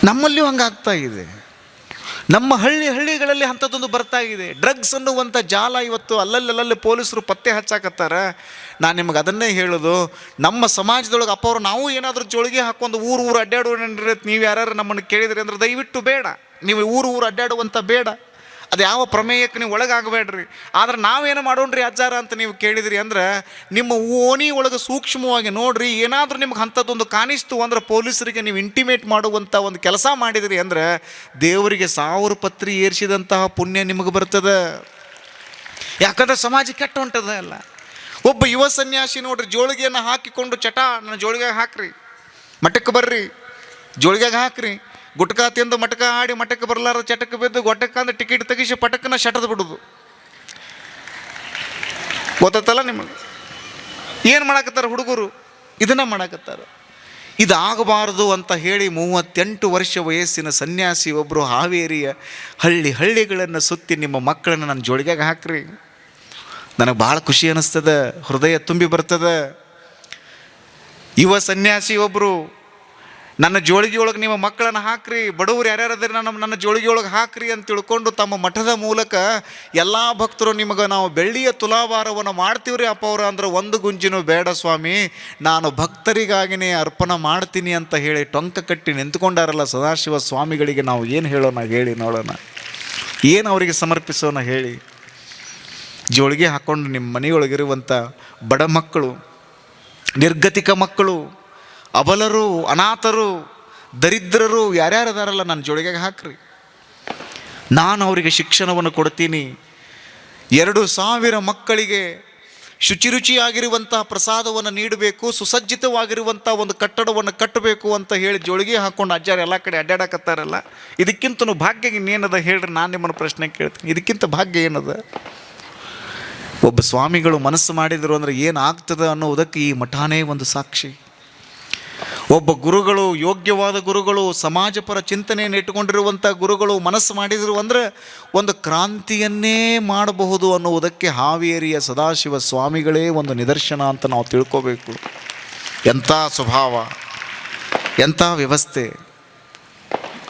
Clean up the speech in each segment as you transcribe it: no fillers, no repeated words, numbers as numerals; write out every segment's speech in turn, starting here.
ನಮ್ಮಲ್ಲಿಯೂ ಹಂಗಾಗ್ತಾ ಇದೆ. ನಮ್ಮ ಹಳ್ಳಿಗಳಲ್ಲಿ ಅಂಥದ್ದೊಂದು ಬರ್ತಾ ಇದೆ. ಡ್ರಗ್ಸ್ ಅನ್ನುವಂಥ ಜಾಲ ಇವತ್ತು ಅಲ್ಲಲ್ಲಿ ಪೊಲೀಸರು ಪತ್ತೆ ಹಚ್ಚಾಕತ್ತಾರ. ನಾನು ನಿಮಗೆ ಅದನ್ನೇ ಹೇಳೋದು, ನಮ್ಮ ಸಮಾಜದೊಳಗೆ ಅಪ್ಪವ್ರು ನಾವು ಏನಾದರೂ ಜೋಳಿಗೆ ಹಾಕೊಂಡು ಊರು ಅಡ್ಡಾಡುವಂತ ನೀವು ಯಾರು ನಮ್ಮನ್ನು ಕೇಳಿದ್ರಿ ಅಂದ್ರೆ ದಯವಿಟ್ಟು ಬೇಡ. ನೀವು ಊರು ಅಡ್ಡಾಡುವಂಥ ಬೇಡ. ಅದು ಯಾವ ಪ್ರಮೇಯಕ್ಕೆ ನೀವು ಒಳಗಾಗಬೇಡ್ರಿ. ಆದ್ರೆ ನಾವೇನು ಮಾಡೋಣ್ರಿ ಅಜ್ಜಾರ ಅಂತ ನೀವು ಕೇಳಿದ್ರಿ ಅಂದ್ರೆ ನಿಮ್ಮ ಓಣಿ ಒಳಗೆ ಸೂಕ್ಷ್ಮವಾಗಿ ನೋಡ್ರಿ. ಏನಾದರೂ ನಿಮ್ಗೆ ಅಂಥದ್ದೊಂದು ಕಾಣಿಸ್ತು ಅಂದ್ರೆ ಪೊಲೀಸರಿಗೆ ನೀವು ಇಂಟಿಮೇಟ್ ಮಾಡುವಂಥ ಒಂದು ಕೆಲಸ ಮಾಡಿದ್ರಿ ಅಂದ್ರೆ ದೇವರಿಗೆ 1000 ಪತ್ರಿ ಏರಿಸಿದಂತಹ ಪುಣ್ಯ ನಿಮಗೆ ಬರ್ತದೆ. ಯಾಕಂದ್ರೆ ಸಮಾಜ ಕೆಟ್ಟ ಹೊಂಟದ ಅಲ್ಲ. ಒಬ್ಬ ಯುವ ಸನ್ಯಾಸಿ ನೋಡ್ರಿ, ಜೋಳಿಗೆಯನ್ನು ಹಾಕಿಕೊಂಡು ನನ್ನ ಜೋಳಿಗೆ ಹಾಕ್ರಿ, ಮಠಕ್ಕೆ ಬರ್ರಿ, ಜೋಳಿಗೆಗೆ ಹಾಕ್ರಿ, ಗುಟ್ಕಾ ತಿಂದು ಮಟಕ ಆಡಿ ಮಠಕ್ಕೆ ಬರಲಾರ ಚಟಕ್ಕೆ ಬಿದ್ದು ಗೊಟ್ಟಕ್ಕಂದ್ರೆ ಟಿಕೆಟ್ ತೆಗಿಸಿ ಪಟಕ್ಕನ್ನ ಶಟದ್ ಬಿಡೋದು. ಗೊತ್ತಲ್ಲ ನಿಮಗೆ? ಏನು ಮಾಡಕತ್ತಾರ ಹುಡುಗರು? ಇದನ್ನ ಮಾಡಕತ್ತಾರ. ಇದಾಗಬಾರ್ದು ಅಂತ ಹೇಳಿ 38 ವರ್ಷ ವಯಸ್ಸಿನ ಸನ್ಯಾಸಿ ಒಬ್ಬರು ಹಾವೇರಿಯ ಹಳ್ಳಿಗಳನ್ನು ಸುತ್ತಿ ನಿಮ್ಮ ಮಕ್ಕಳನ್ನು ನನ್ನ ಜೋಳಿಗೆಗೆ ಹಾಕ್ರಿ. ನನಗೆ ಭಾಳ ಖುಷಿ ಅನ್ನಿಸ್ತದೆ, ಹೃದಯ ತುಂಬಿ ಬರ್ತದೆ. ಯುವ ಸನ್ಯಾಸಿ ಒಬ್ಬರು ನನ್ನ ಜೋಳಿಗೆ ಒಳಗೆ ನಿಮ್ಮ ಮಕ್ಕಳನ್ನು ಹಾಕ್ರಿ, ಬಡವರು ಯಾರ್ಯಾರದ್ರೆ ನನ್ನ ಜೋಳಿಗೆ ಒಳಗೆ ಹಾಕ್ರಿ ಅಂತ ತಿಳ್ಕೊಂಡು ತಮ್ಮ ಮಠದ ಮೂಲಕ ಎಲ್ಲ ಭಕ್ತರು ನಿಮಗೆ ನಾವು ಬೆಳ್ಳಿಯ ತುಲಾಭಾರವನ್ನು ಮಾಡ್ತೀವ್ರಿ ಅಪ್ಪವ್ರ ಅಂದ್ರೆ ಒಂದು ಗುಂಜಿನೂ ಬೇಡ ಸ್ವಾಮಿ, ನಾನು ಭಕ್ತರಿಗಾಗಿನೇ ಅರ್ಪಣೆ ಮಾಡ್ತೀನಿ ಅಂತ ಹೇಳಿ ಟೊಂಕ ಕಟ್ಟಿ ನಿಂತ್ಕೊಂಡಾರಲ್ಲ ಸದಾಶಿವ ಸ್ವಾಮಿಗಳಿಗೆ ನಾವು ಏನು ಹೇಳೋಣ ಹೇಳಿ ನೋಡೋಣ. ಏನು ಅವರಿಗೆ ಸಮರ್ಪಿಸೋಣ ಹೇಳಿ? ಜೋಳಿಗೆ ಹಾಕ್ಕೊಂಡು ನಿಮ್ಮ ಮನೆಯೊಳಗಿರುವಂಥ ಬಡ ಮಕ್ಕಳು, ನಿರ್ಗತಿಕ ಮಕ್ಕಳು, ಅಬಲರು, ಅನಾಥರು, ದರಿದ್ರರು ಯಾರ್ಯಾರದಾರಲ್ಲ ನನ್ನ ಜೋಳಿಗೆಗೆ ಹಾಕ್ರಿ. ನಾನು ಅವರಿಗೆ ಶಿಕ್ಷಣವನ್ನು ಕೊಡ್ತೀನಿ. 2000 ಮಕ್ಕಳಿಗೆ ಶುಚಿರುಚಿಯಾಗಿರುವಂಥ ಪ್ರಸಾದವನ್ನು ನೀಡಬೇಕು, ಸುಸಜ್ಜಿತವಾಗಿರುವಂಥ ಒಂದು ಕಟ್ಟಡವನ್ನು ಕಟ್ಟಬೇಕು ಅಂತ ಹೇಳಿ ಜೋಳಿಗೆ ಹಾಕ್ಕೊಂಡು ಅಜ್ಜಾರು ಎಲ್ಲ ಕಡೆ ಅಡ್ಡಾಡಕತ್ತಾರಲ್ಲ. ಇದಕ್ಕಿಂತನೂ ಭಾಗ್ಯ ಇನ್ನೇನದ ಹೇಳ್ರಿ? ನಾನು ನಿಮ್ಮನ್ನು ಪ್ರಶ್ನೆ ಕೇಳ್ತೀನಿ, ಇದಕ್ಕಿಂತ ಭಾಗ್ಯ ಏನದ? ಒಬ್ಬ ಸ್ವಾಮಿಗಳು ಮನಸ್ಸು ಮಾಡಿದರು ಅಂದರೆ ಏನಾಗ್ತದೆ ಅನ್ನೋದಕ್ಕೆ ಈ ಮಠಾನೇ ಒಂದು ಸಾಕ್ಷಿ. ಒಬ್ಬ ಗುರುಗಳು, ಯೋಗ್ಯವಾದ ಗುರುಗಳು, ಸಮಾಜಪರ ಚಿಂತನೆಯನ್ನು ಇಟ್ಟುಕೊಂಡಿರುವಂಥ ಗುರುಗಳು ಮನಸ್ಸು ಮಾಡಿದರು ಅಂದರೆ ಒಂದು ಕ್ರಾಂತಿಯನ್ನೇ ಮಾಡಬಹುದು ಅನ್ನುವುದಕ್ಕೆ ಹಾವೇರಿಯ ಸದಾಶಿವ ಸ್ವಾಮಿಗಳೇ ಒಂದು ನಿದರ್ಶನ ಅಂತ ನಾವು ತಿಳ್ಕೋಬೇಕು. ಎಂಥ ಸ್ವಭಾವ, ಎಂಥ ವ್ಯವಸ್ಥೆ!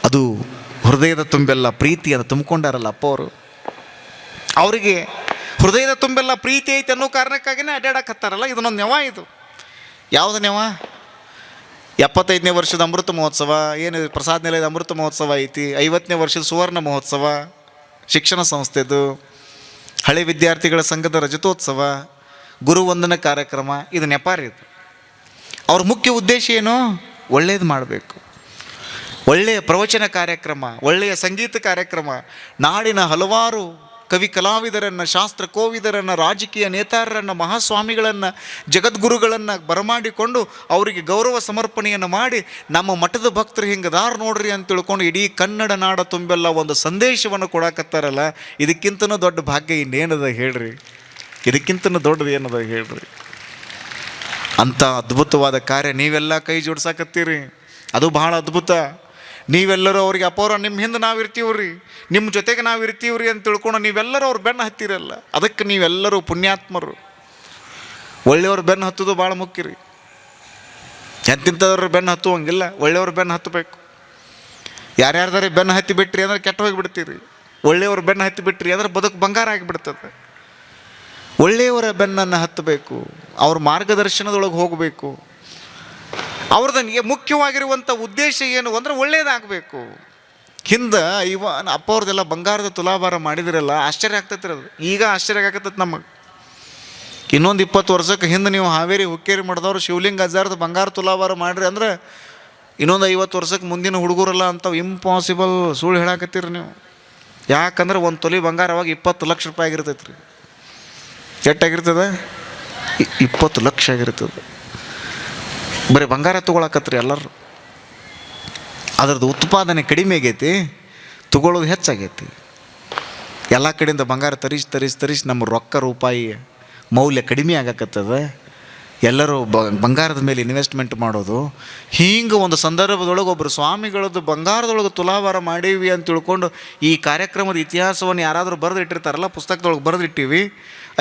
ಅದು ಹೃದಯದ ತುಂಬೆಲ್ಲ ಪ್ರೀತಿಯನ್ನು ತುಂಬಿಕೊಂಡಾರಲ್ಲ ಅಪ್ಪವರು. ಅವರಿಗೆ ಹೃದಯದ ತುಂಬೆಲ್ಲ ಪ್ರೀತಿ ಐತೆ ಅನ್ನೋ ಕಾರಣಕ್ಕಾಗಿಯೇ ಅಡ್ಡಾಡಕತ್ತಾರಲ್ಲ. ಇದನ್ನೊಂದು ನೆವ. ಇದು ಯಾವುದು ನೆವ? 75ನೇ ವರ್ಷದ ಅಮೃತ ಮಹೋತ್ಸವ, ಏನು ಪ್ರಸಾದ ನಿಲಯದ ಅಮೃತ ಮಹೋತ್ಸವ ಐತಿ. 50ನೇ ವರ್ಷದ ಸುವರ್ಣ ಮಹೋತ್ಸವ ಶಿಕ್ಷಣ ಸಂಸ್ಥೆದು, ಹಳೆ ವಿದ್ಯಾರ್ಥಿಗಳ ಸಂಘದ ರಜತೋತ್ಸವ, ಗುರುವಂದನ ಕಾರ್ಯಕ್ರಮ. ಇದು ನೆಪಾರಿ. ಇದು ಅವ್ರ ಮುಖ್ಯ ಉದ್ದೇಶ ಏನು? ಒಳ್ಳೇದು ಮಾಡಬೇಕು. ಒಳ್ಳೆಯ ಪ್ರವಚನ ಕಾರ್ಯಕ್ರಮ, ಒಳ್ಳೆಯ ಸಂಗೀತ ಕಾರ್ಯಕ್ರಮ, ನಾಡಿನ ಹಲವಾರು ಕವಿ ಕಲಾವಿದರನ್ನು, ಶಾಸ್ತ್ರ ಕೋವಿದರನ್ನು, ರಾಜಕೀಯ ನೇತಾರರನ್ನು, ಮಹಾಸ್ವಾಮಿಗಳನ್ನು, ಜಗದ್ಗುರುಗಳನ್ನು ಬರಮಾಡಿಕೊಂಡು ಅವರಿಗೆ ಗೌರವ ಸಮರ್ಪಣೆಯನ್ನು ಮಾಡಿ ನಮ್ಮ ಮಠದ ಭಕ್ತರು ಹಿಂಗದಾರು ನೋಡ್ರಿ ಅಂತ ತಿಳ್ಕೊಂಡು ಇಡೀ ಕನ್ನಡ ನಾಡ ತುಂಬೆಲ್ಲ ಒಂದು ಸಂದೇಶವನ್ನು ಕೊಡಕತ್ತಾರಲ್ಲ. ಇದಕ್ಕಿಂತನೂ ದೊಡ್ಡ ಭಾಗ್ಯ ಇನ್ನೇನದ ಹೇಳ್ರಿ? ಇದಕ್ಕಿಂತನೂ ದೊಡ್ಡದು ಏನದ ಹೇಳ್ರಿ? ಅಂಥ ಅದ್ಭುತವಾದ ಕಾರ್ಯ ನೀವೆಲ್ಲ ಕೈ ಜೋಡ್ಸಾಕತ್ತೀರಿ. ಅದು ಬಹಳ ಅದ್ಭುತ. ನೀವೆಲ್ಲರೂ ಅವ್ರಿಗೆ ಅಪ್ಪವ್ರ ನಿಮ್ಮ ಹಿಂದೆ ನಾವು ಇರ್ತೀವ್ರಿ, ನಿಮ್ಮ ಜೊತೆಗೆ ನಾವು ಇರ್ತೀವ್ರಿ ಅಂತ ತಿಳ್ಕೊಂಡು ನೀವೆಲ್ಲರೂ ಅವ್ರು ಬೆನ್ನು ಹತ್ತಿರಲ್ಲ. ಅದಕ್ಕೆ ನೀವೆಲ್ಲರೂ ಪುಣ್ಯಾತ್ಮರು. ಒಳ್ಳೆಯವ್ರು ಬೆನ್ನು ಹತ್ತೋದು ಭಾಳ ಮುಖ್ಯ ರೀ. ಎಂತಿಂಥವ್ರು ಬೆನ್ನು ಹತ್ತುವಂಗಿಲ್ಲ, ಒಳ್ಳೆಯವ್ರು ಬೆನ್ನು ಹತ್ತಬೇಕು. ಯಾರ್ಯಾರ್ದಾರೆ ಬೆನ್ನು ಹತ್ತಿ ಬಿಟ್ರಿ ಅಂದ್ರೆ ಕೆಟ್ಟ ಹೋಗಿಬಿಡ್ತೀರಿ. ಒಳ್ಳೆಯವ್ರು ಬೆನ್ನು ಹತ್ತಿ ಬಿಟ್ರಿ ಅಂದ್ರೆ ಬದುಕು ಬಂಗಾರ ಆಗಿಬಿಡ್ತದೆ. ಒಳ್ಳೆಯವರ ಬೆನ್ನನ್ನು ಹತ್ತಬೇಕು, ಅವ್ರ ಮಾರ್ಗದರ್ಶನದೊಳಗೆ ಹೋಗಬೇಕು. ಅವ್ರದ್ದು ಮುಖ್ಯವಾಗಿರುವಂಥ ಉದ್ದೇಶ ಏನು ಅಂದರೆ ಒಳ್ಳೇದಾಗಬೇಕು. ಹಿಂದೆ ಅಪ್ಪವ್ರದ್ದೆಲ್ಲ ಬಂಗಾರದ ತುಲಾಭಾರ ಮಾಡಿದಿರಲ್ಲ, ಆಶ್ಚರ್ಯ ಆಗ್ತೈತಿ. ಅದು ಈಗ ಆಶ್ಚರ್ಯ ಆಗತ್ತೈತಿ ನಮಗೆ. ಇನ್ನೊಂದು 20 ವರ್ಷಕ್ಕೆ ಹಿಂದೆ ನೀವು ಹಾವೇರಿ ಹುಕ್ಕೇರಿ ಮಠದವ್ರು ಶಿವಲಿಂಗ ಅಜ್ಜಾರದ ಬಂಗಾರ ತುಲಾಭಾರ ಮಾಡಿರಿ ಅಂದ್ರೆ ಇನ್ನೊಂದು 50 ವರ್ಷಕ್ಕೆ ಮುಂದಿನ ಹುಡುಗರಲ್ಲ ಅಂಥವು ಇಂಪಾಸಿಬಲ್ ಸುಳ್ಳು ಹೇಳಾಕತ್ತೀರಿ ನೀವು. ಯಾಕಂದ್ರೆ ಒಂದು ತೊಲೆ ಬಂಗಾರ ಅವಾಗ 20 ಲಕ್ಷ ರೂಪಾಯಿ ಆಗಿರ್ತೈತೆ ರೀ. ಎಷ್ಟಾಗಿರ್ತದೆ? 20 ಲಕ್ಷ ಆಗಿರ್ತದೆ. ಬರೀ ಬಂಗಾರ ತೊಗೊಳಕತ್ರಿ ಎಲ್ಲರೂ. ಅದರದ್ದು ಉತ್ಪಾದನೆ ಕಡಿಮೆ ಆಗೈತಿ, ತೊಗೊಳ್ಳೋದು ಹೆಚ್ಚಾಗೈತಿ. ಎಲ್ಲ ಕಡೆಯಿಂದ ಬಂಗಾರ ತರಿಸಿ ನಮ್ಮ ರೊಕ್ಕ ರೂಪಾಯಿ ಮೌಲ್ಯ ಕಡಿಮೆ ಆಗಕತ್ತದ. ಎಲ್ಲರೂ ಬಂಗಾರದ ಮೇಲೆ ಇನ್ವೆಸ್ಟ್ಮೆಂಟ್ ಮಾಡೋದು. ಹೀಗೆ ಒಂದು ಸಂದರ್ಭದೊಳಗೆ ಒಬ್ಬರು ಸ್ವಾಮಿಗಳದ್ದು ಬಂಗಾರದೊಳಗೆ ತುಲಾಭಾರ ಮಾಡೀವಿ ಅಂತ ತಿಳ್ಕೊಂಡು ಈ ಕಾರ್ಯಕ್ರಮದ ಇತಿಹಾಸವನ್ನು ಯಾರಾದರೂ ಬರೆದಿಟ್ಟಿರ್ತಾರಲ್ಲ, ಪುಸ್ತಕದೊಳಗೆ ಬರೆದಿಟ್ಟಿವಿ.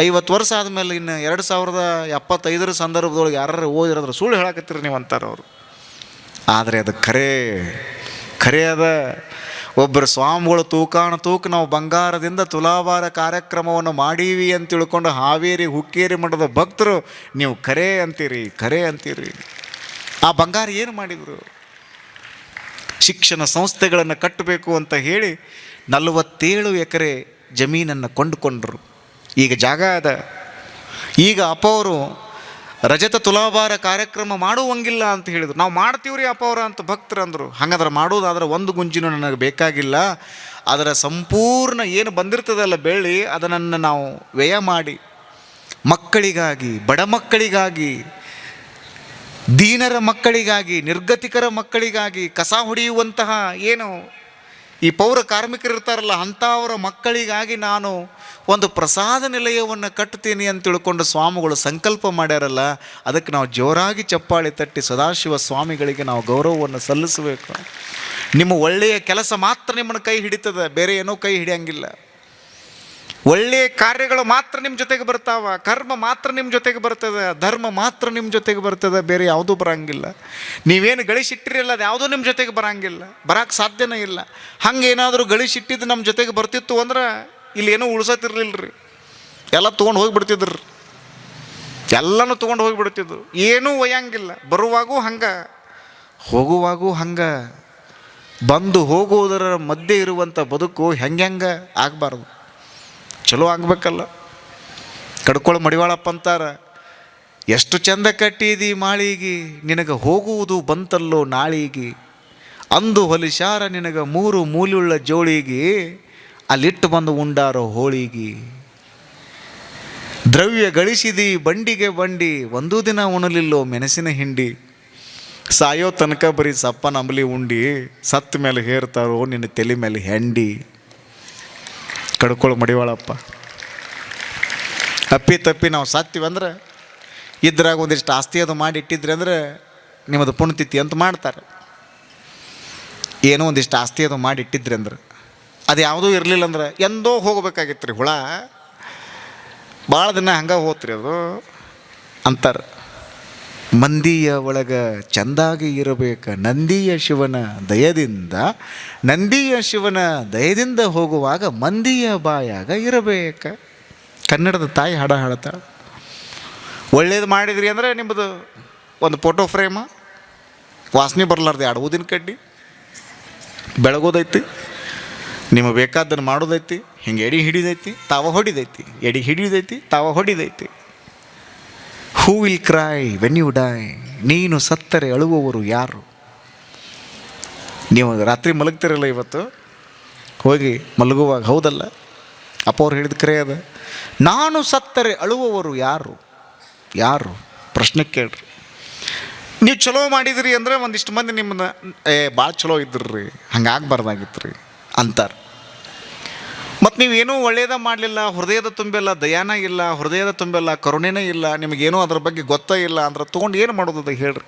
50 ವರ್ಷ ಆದಮೇಲೆ ಇನ್ನು 2075 ಸಂದರ್ಭದೊಳಗೆ ಯಾರು ಓದಿರೋದ್ರೆ ಸುಳ್ಳು ಹೇಳಕತ್ತೀರಿ ನೀವು ಅಂತಾರೆ ಅವರು. ಆದರೆ ಅದು ಖರೆ ಖರೆ ಅದ. ಒಬ್ಬರು ಸ್ವಾಮಿಗಳು ತೂಕಾಣ ತೂಕ ನಾವು ಬಂಗಾರದಿಂದ ತುಲಾಭಾರ ಕಾರ್ಯಕ್ರಮವನ್ನು ಮಾಡೀವಿ ಅಂತ ತಿಳ್ಕೊಂಡು ಹಾವೇರಿ ಹುಕ್ಕೇರಿ ಮಠದ ಭಕ್ತರು ನೀವು ಖರೆ ಅಂತೀರಿ, ಖರೆ ಅಂತೀರಿ. ಆ ಬಂಗಾರ ಏನು ಮಾಡಿದರು? ಶಿಕ್ಷಣ ಸಂಸ್ಥೆಗಳನ್ನು ಕಟ್ಟಬೇಕು ಅಂತ ಹೇಳಿ 47 ಎಕರೆ ಜಮೀನನ್ನು ಕೊಂಡುಕೊಂಡ್ರು. ಈಗ ಜಾಗ ಅದ. ಈಗ ಅಪ್ಪವರು ರಜತ ತುಲಾಭಾರ ಕಾರ್ಯಕ್ರಮ ಮಾಡುವಂಗಿಲ್ಲ ಅಂತ ಹೇಳಿದರು. ನಾವು ಮಾಡ್ತೀವ್ರಿ ಅಪ್ಪವ್ರ ಅಂತ ಭಕ್ತರು ಅಂದರು. ಹಾಗಾದ್ರೆ ಮಾಡೋದಾದ್ರೆ ಒಂದು ಗುಂಜಿನೂ ನನಗೆ ಬೇಕಾಗಿಲ್ಲ, ಅದರ ಸಂಪೂರ್ಣ ಏನು ಬಂದಿರ್ತದಲ್ಲ ಬೆಳ್ಳಿ ಅದನ್ನು ನಾವು ವ್ಯಯ ಮಾಡಿ ಮಕ್ಕಳಿಗಾಗಿ, ಬಡ ಮಕ್ಕಳಿಗಾಗಿ, ದೀನರ ಮಕ್ಕಳಿಗಾಗಿ, ನಿರ್ಗತಿಕರ ಮಕ್ಕಳಿಗಾಗಿ, ಕಸ ಹೊಡೆಯುವಂತಹ ಏನು ಈ ಪೌರ ಕಾರ್ಮಿಕರು ಇರ್ತಾರಲ್ಲ ಅಂಥವರ ಮಕ್ಕಳಿಗಾಗಿ ನಾನು ಒಂದು ಪ್ರಸಾದ ನಿಲಯವನ್ನು ಕಟ್ತೀನಿ ಅಂತ ತಿಳ್ಕೊಂಡು ಸ್ವಾಮಿಗಳು ಸಂಕಲ್ಪ ಮಾಡ್ಯಾರಲ್ಲ, ಅದಕ್ಕೆ ನಾವು ಜೋರಾಗಿ ಚಪ್ಪಾಳಿ ತಟ್ಟಿ ಸದಾಶಿವ ಸ್ವಾಮಿಗಳಿಗೆ ನಾವು ಗೌರವವನ್ನು ಸಲ್ಲಿಸಬೇಕು. ನಿಮ್ಮ ಒಳ್ಳೆಯ ಕೆಲಸ ಮಾತ್ರ ನಿಮ್ಮನ್ನು ಕೈ ಹಿಡಿತದೆ, ಬೇರೆ ಏನೂ ಕೈ ಹಿಡಿಯಂಗಿಲ್ಲ. ಒಳ್ಳೆಯ ಕಾರ್ಯಗಳು ಮಾತ್ರ ನಿಮ್ಮ ಜೊತೆಗೆ ಬರ್ತಾವ, ಕರ್ಮ ಮಾತ್ರ ನಿಮ್ಮ ಜೊತೆಗೆ ಬರ್ತದೆ, ಧರ್ಮ ಮಾತ್ರ ನಿಮ್ಮ ಜೊತೆಗೆ ಬರ್ತದೆ, ಬೇರೆ ಯಾವುದೂ ಬರೋಂಗಿಲ್ಲ. ನೀವೇನು ಗಳಿಸಿಟ್ಟಿರಲ್ಲ ಅದು ಯಾವುದೂ ನಿಮ್ಮ ಜೊತೆಗೆ ಬರೋಂಗಿಲ್ಲ, ಬರೋಕ್ಕೆ ಸಾಧ್ಯನೇ ಇಲ್ಲ. ಹಂಗೇನಾದರೂ ಗಳಿಸಿಟ್ಟಿದ್ದು ನಮ್ಮ ಜೊತೆಗೆ ಬರ್ತಿತ್ತು ಅಂದ್ರೆ ಇಲ್ಲಿ ಏನೂ ಉಳ್ಸತ್ತಿರ್ಲಿಲ್ಲ ರೀ, ಎಲ್ಲ ತೊಗೊಂಡು ಹೋಗಿಬಿಡ್ತಿದ್ರು, ಎಲ್ಲನೂ ತೊಗೊಂಡು ಹೋಗಿಬಿಡ್ತಿದ್ರು, ಏನೂ ಒಯ್ಯಂಗಿಲ್ಲ. ಬರುವಾಗೂ ಹಂಗೆ, ಹೋಗುವಾಗೂ ಹಂಗೆ. ಬಂದು ಹೋಗುವುದರ ಮಧ್ಯೆ ಇರುವಂಥ ಬದುಕು ಹೆಂಗೆ ಆಗಬಾರ್ದು, ಚಲೋ ಆಗಬೇಕಲ್ಲ. ಕಡ್ಕೊಳ್ಳೋ ಮಡಿವಾಳಪ್ಪ ಅಂತಾರ, ಎಷ್ಟು ಚಂದ ಕಟ್ಟಿದಿ ಮಾಳಿಗಿ ನಿನಗೆ ಹೋಗುವುದು ಬಂತಲ್ಲೋ ನಾಳಿಗಿ, ಅಂದು ಹೊಲಿಶಾರ ನಿನಗೆ 3 ಮೂಲಿಯುಳ್ಳ ಜೋಳಿಗಿ, ಅಲ್ಲಿಟ್ಟು ಬಂದು ಉಂಡಾರೋ ಹೋಳಿಗಿ. ದ್ರವ್ಯ ಗಳಿಸಿದಿ ಬಂಡಿಗೆ ಬಂಡಿ, ಒಂದೂ ದಿನ ಉಣಲಿಲ್ಲೋ ಮೆಣಸಿನ ಹಿಂಡಿ, ಸಾಯೋ ತನಕ ಬರೀ ಸಪ್ಪನ ಅಂಬಲಿ ಉಂಡಿ, ಸತ್ತ ಮೇಲೆ ಹೇರ್ತಾರೋ ನಿನ್ನ ತಲೆ ಮೇಲೆ ಹೆಂಡಿ. ಕಡ್ಕೊಳ್ಳೋ ಮಡಿವಾಳಪ್ಪ. ಅಪ್ಪಿ ತಪ್ಪಿ ನಾವು ಸಾತ್ತೀವಂದ್ರೆ ಇದ್ರಾಗ ಒಂದಿಷ್ಟು ಆಸ್ತಿ ಅದು ಮಾಡಿ ಇಟ್ಟಿದ್ರಿ ಅಂದ್ರೆ ನಿಮ್ಮದು ಪುಣ್ಯತಿಥಿ ಅಂತ ಮಾಡ್ತಾರೆ. ಏನೋ ಒಂದಿಷ್ಟು ಆಸ್ತಿ ಅದು ಮಾಡಿ ಇಟ್ಟಿದ್ರಿ ಅಂದ್ರೆ ಅದು ಯಾವುದೂ ಇರಲಿಲ್ಲ ಅಂದ್ರೆ ಎಂದೋ ಹೋಗ್ಬೇಕಾಗಿತ್ತು ರೀ ಹುಳ, ಭಾಳ ದಿನ ಹಂಗೆ ಹೋತ್ರಿ ಅದು ಅಂತಾರೆ. ಮಂದಿಯ ಒಳಗೆ ಚೆಂದಾಗಿ ಇರಬೇಕು ನಂದಿಯ ಶಿವನ ದಯದಿಂದ, ನಂದಿಯ ಶಿವನ ದಯದಿಂದ ಹೋಗುವಾಗ ಮಂದಿಯ ಬಾಯಾಗ ಇರಬೇಕು. ಕನ್ನಡದ ತಾಯಿ ಹಾಡ ಹಾಡ್ತಾಳೆ. ಒಳ್ಳೇದು ಮಾಡಿದ್ರಿ ಅಂದರೆ ನಿಮ್ಮದು ಒಂದು ಫೋಟೋ ಫ್ರೇಮ, ವಾಸನೆ ಬರಲಾರ್ದು 2 ಊದಿನ ಕಡ್ಡಿ, ಬೆಳಗೋದೈತಿ, ನಿಮಗೆ ಬೇಕಾದ್ದನ್ನು ಮಾಡೋದೈತಿ, ಹಿಂಗೆ ಎಡಿ ಹಿಡಿದೈತಿ ತಾವ ಹೊಡಿದೈತಿ, ಎಡಿ ಹಿಡಿದೈತಿ ತಾವ ಹೊಡಿದೈತಿ. Who will cry when you die, ನೀನು ಸತ್ತರೆ ಅಳುವವರು ಯಾರು? ನೀವು ರಾತ್ರಿ ಮಲಗ್ತಿರಲ್ಲ ಇವತ್ತು, ಹೋಗಿ ಮಲಗುವಾಗ ಹೌದಲ್ಲ ಅಪ್ಪವ್ರು ಹೇಳಿದ ಕರೆ ಅದ, ನಾನು ಸತ್ತರೆ ಅಳುವವರು ಯಾರು? ಯಾರು? ಪ್ರಶ್ನೆ ಕೇಳ್ರಿ. ನೀವು ಚಲೋ ಮಾಡಿದ್ರಿ ಅಂದರೆ ಒಂದಿಷ್ಟು ಮಂದಿ ನಿಮ್ಮನ್ನ ಭಾಳ ಚಲೋ ಇದ್ರಿ, ಹಂಗೆ ಆಗಬಾರ್ದಾಗಿತ್ತು ರೀ ಅಂತಾರೆ. ಮತ್ತು ನೀವೇನೂ ಒಳ್ಳೆಯದ ಮಾಡಲಿಲ್ಲ, ಹೃದಯದ ತುಂಬಿಲ್ಲ, ದಯಾನ ಇಲ್ಲ, ಹೃದಯದ ತುಂಬಿಲ್ಲ, ಕರುಣೆನೇ ಇಲ್ಲ, ನಿಮಗೇನೋ ಅದ್ರ ಬಗ್ಗೆ ಗೊತ್ತೇ ಇಲ್ಲ ಅಂದ್ರೆ ತೊಗೊಂಡು ಏನು ಮಾಡೋದದ ಹೇಳ್ರಿ?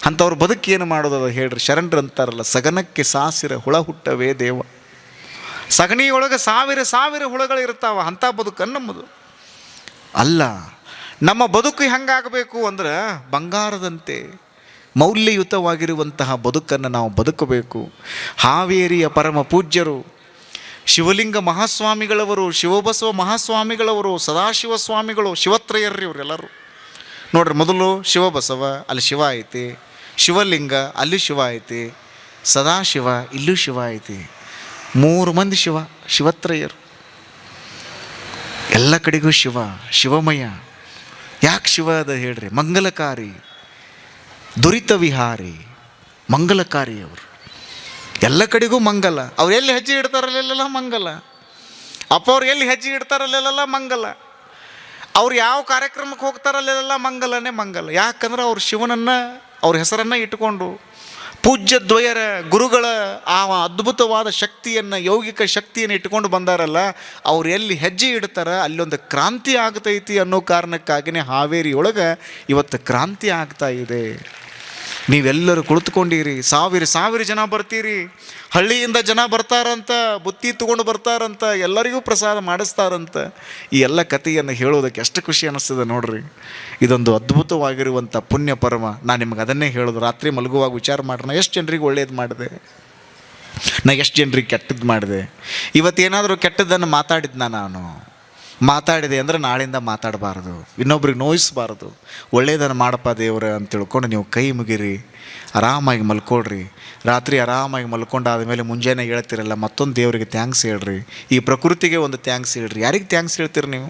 ಅಂಥವ್ರ ಬದುಕು ಏನು ಮಾಡೋದದ ಹೇಳ್ರಿ? ಶರಣರು ಅಂತಾರಲ್ಲ, ಸಗನಕ್ಕೆ ಸಾಸಿರ ಹುಳ ಹುಟ್ಟವೇ ದೇವ. ಸಗಣಿಯೊಳಗೆ ಸಾವಿರ ಹುಳಗಳು ಇರ್ತಾವ, ಅಂಥ ಬದುಕನ್ನು ನಮ್ಮದು ಅಲ್ಲ. ನಮ್ಮ ಬದುಕು ಹೆಂಗಾಗಬೇಕು ಅಂದ್ರೆ ಬಂಗಾರದಂತೆ ಮೌಲ್ಯಯುತವಾಗಿರುವಂತಹ ಬದುಕನ್ನು ನಾವು ಬದುಕಬೇಕು. ಹಾವೇರಿಯ ಪರಮ ಪೂಜ್ಯರು ಶಿವಲಿಂಗ ಮಹಾಸ್ವಾಮಿಗಳವರು, ಶಿವಬಸವ ಮಹಾಸ್ವಾಮಿಗಳವರು, ಸದಾಶಿವ ಸ್ವಾಮಿಗಳು, ಶಿವತ್ರಯರ್ರಿ ಇವರೆಲ್ಲರೂ ನೋಡ್ರಿ. ಮೊದಲು ಶಿವಬಸವ, ಅಲ್ಲಿ ಶಿವ ಐತಿ, ಶಿವಲಿಂಗ ಅಲ್ಲಿ ಶಿವ ಐತಿ, ಸದಾಶಿವ ಇಲ್ಲೂ ಶಿವ ಐತಿ, 3 ಮಂದಿ ಶಿವತ್ರಯರು. ಎಲ್ಲ ಕಡೆಗೂ ಶಿವಮಯ. ಯಾಕೆ ಶಿವ ಅದ ಹೇಳ್ರಿ? ಮಂಗಲಕಾರಿ, ದುರಿತ ವಿಹಾರಿ, ಮಂಗಲಕಾರಿ ಅವರು. ಎಲ್ಲ ಕಡೆಗೂ ಮಂಗಲ. ಅವ್ರು ಎಲ್ಲಿ ಹೆಜ್ಜೆ ಇಡ್ತಾರಲ್ಲೆಲ್ಲ ಮಂಗಲ. ಅಪ್ಪವ್ರು ಎಲ್ಲಿ ಹೆಜ್ಜೆ ಇಡ್ತಾರಲ್ಲೆಲ್ಲ ಮಂಗಲ. ಅವ್ರು ಯಾವ ಕಾರ್ಯಕ್ರಮಕ್ಕೆ ಹೋಗ್ತಾರಲ್ಲೆಲ್ಲ ಮಂಗಲನೇ ಮಂಗಲ. ಯಾಕಂದ್ರೆ ಅವ್ರು ಶಿವನನ್ನು, ಅವ್ರ ಹೆಸರನ್ನು ಇಟ್ಕೊಂಡು ಪೂಜ್ಯ ದ್ವಯರ ಗುರುಗಳ ಆ ಅದ್ಭುತವಾದ ಶಕ್ತಿಯನ್ನು, ಯೌಗಿಕ ಶಕ್ತಿಯನ್ನು ಇಟ್ಕೊಂಡು ಬಂದಾರಲ್ಲ, ಅವ್ರು ಎಲ್ಲಿ ಹೆಜ್ಜೆ ಇಡ್ತಾರ ಅಲ್ಲೊಂದು ಕ್ರಾಂತಿ ಆಗ್ತೈತಿ ಅನ್ನೋ ಕಾರಣಕ್ಕಾಗಿಯೇ ಹಾವೇರಿಯೊಳಗೆ ಇವತ್ತು ಕ್ರಾಂತಿ ಆಗ್ತಾ ಇದೆ. ನೀವೆಲ್ಲರೂ ಕುಳಿತುಕೊಂಡಿರಿ, ಸಾವಿರ ಜನ ಬರ್ತೀರಿ, ಹಳ್ಳಿಯಿಂದ ಜನ ಬರ್ತಾರಂತ, ಬುತ್ತಿ ತೊಗೊಂಡು ಬರ್ತಾರಂತ, ಎಲ್ಲರಿಗೂ ಪ್ರಸಾದ ಮಾಡಿಸ್ತಾರಂತ. ಈ ಎಲ್ಲ ಕಥೆಯನ್ನು ಹೇಳೋದಕ್ಕೆ ಎಷ್ಟು ಖುಷಿ ಅನ್ನಿಸ್ತದೆ ನೋಡ್ರಿ. ಇದೊಂದು ಅದ್ಭುತವಾಗಿರುವಂಥ ಪುಣ್ಯ ಪರಮ. ನಾನು ನಿಮ್ಗೆ ಅದನ್ನೇ ಹೇಳೋದು, ರಾತ್ರಿ ಮಲಗುವಾಗ ವಿಚಾರ ಮಾಡ್ರೆ ಎಷ್ಟು ಜನರಿಗೆ ಒಳ್ಳೇದು ಮಾಡಿದೆ. ನಾ ಎಷ್ಟು ಜನರಿಗೆ ಕೆಟ್ಟದ್ದು ಮಾಡಿದೆ. ಇವತ್ತೇನಾದರೂ ಕೆಟ್ಟದ್ದನ್ನು ನಾನು ಮಾತಾಡಿದೆ ಅಂದರೆ ನಾಳಿಂದ ಮಾತಾಡಬಾರ್ದು, ಇನ್ನೊಬ್ರಿಗೆ ನೋಯಿಸಬಾರ್ದು. ಒಳ್ಳೆಯದನ್ನು ಮಾಡಪ್ಪ ದೇವ್ರ ಅಂತ ತಿಳ್ಕೊಂಡು ನೀವು ಕೈ ಮುಗಿರಿ, ಆರಾಮಾಗಿ ಮಲ್ಕೊಳ್ರಿ. ರಾತ್ರಿ ಆರಾಮಾಗಿ ಮಲ್ಕೊಂಡಾದ ಮೇಲೆ ಮುಂಜಾನೆ ಹೇಳ್ತಿರಲ್ಲ, ಮತ್ತೊಂದು ದೇವರಿಗೆ ಥ್ಯಾಂಕ್ಸ್ ಹೇಳ್ರಿ. ಈ ಪ್ರಕೃತಿಗೆ ಒಂದು ಥ್ಯಾಂಕ್ಸ್ ಹೇಳ್ರಿ. ಯಾರಿಗೆ ಥ್ಯಾಂಕ್ಸ್ ಹೇಳ್ತೀರಿ ನೀವು?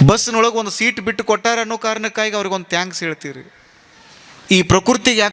ಬಸ್ನೊಳಗೆ ಒಂದು ಸೀಟ್ ಬಿಟ್ಟು ಕೊಟ್ಟಾರ ಅನ್ನೋ ಕಾರಣಕ್ಕಾಗಿ ಅವ್ರಿಗೊಂದು ಥ್ಯಾಂಕ್ಸ್ ಹೇಳ್ತೀರಿ. ಈ ಪ್ರಕೃತಿಗೆ